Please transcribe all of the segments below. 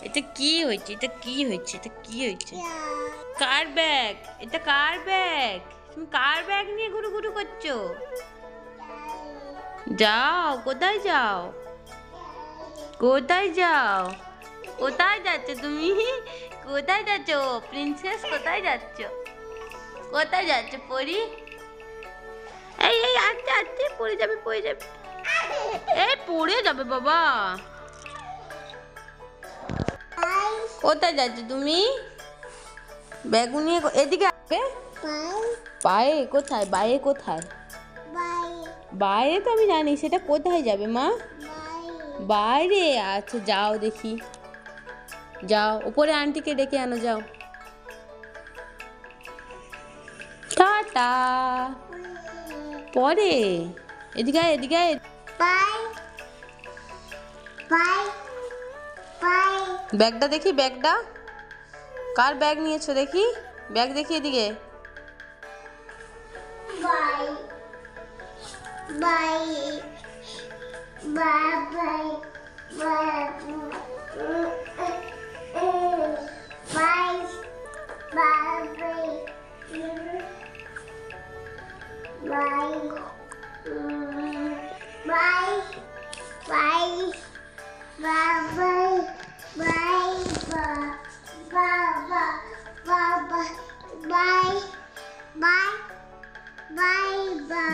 এটা কি হয়েছে? এটা কি হয়েছে? এটা কি হয়েছে? কার ব্যাগ? এটা কার ব্যাগ? তুমি কার ব্যাগ নিয়ে ঘুরু ঘুরু করছো? যাও, কোথায় যাও? কোথায় যাও? কোথায় যাচ্ছ তুমি? কোথায় যাচ্ছ প্রিন্সেস? কোথায় যাচ্ছ? কোথায় যাচ্ছ পরি? এই এই আস্তে আস্তে পড়ে যাবে, পড়ে যাবে। এই পড়ে যাবে বাবা। কোথায় যাচ্ছ তুমি? ব্যাগ নিয়ে এদিকে আসবে। পায়ে কোথায়? বাইরে কোথায়? বাইরে তো আমি জানি, সেটা কোথায় যাবে মা? বাইরে। আচ্ছা যাও দেখি, যাও উপরে আন্টিকে ডেকে আনো, যাও। টাটা। পরে এদিকে আয়, এদিকে আয়। ব্যাগটা দেখি, ব্যাগটা কার ব্যাগ নিয়েছো দেখি? ব্যাগ দেখি এদিকে।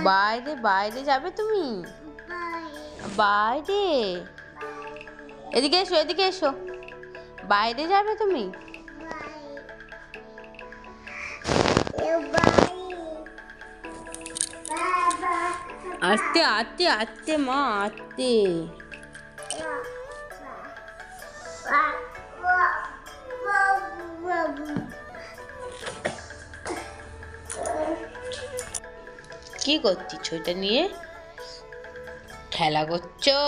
বাইরে বাইরে যাবে তুমি? বাইরে? এদিকে এসো, এদিকে এসো। বাইরে যাবে তুমি? আস্তে আস্তে আস্তে মা, আস্তে। কি করছিস ওইটা নিয়ে? খেলা করছো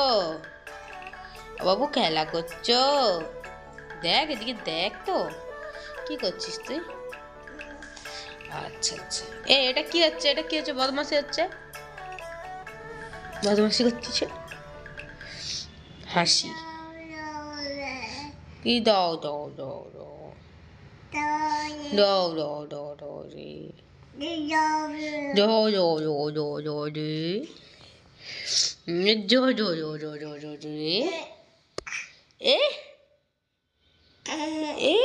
বাবু? খেলা করছো? দেখ এদিকে, দেখ তো কি করছিস তুই। আচ্ছা আচ্ছা, এটা কি হচ্ছে? এটা কি হচ্ছে? বদমাশি হচ্ছে, বদমাশি করছিস। হাসি কি? দাও দাও দাও দাও দাও দাও দাও দাও রে, দাও দাও দাও দাও দাও রে, দাও দাও দাও দাও দাও দাও রে। এ এ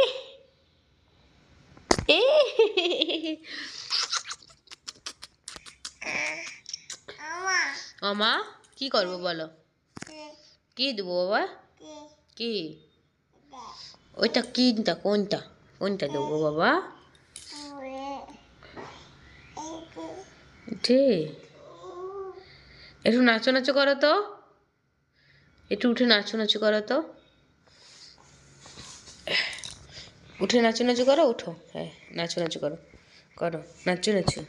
এ আমা কি করবো বলো? কি দেবো বাবা? কি ওইটা? কিনটা কোনটা? কোনটা দেবো বাবা? উঠে একটু নাচো নাচো করো তো, একটু উঠে নাচো নাচো করো তো, উঠে নাচো নাচো করো, উঠো। হ্যাঁ নাচো নাচো করো, করো নাচো নাচো।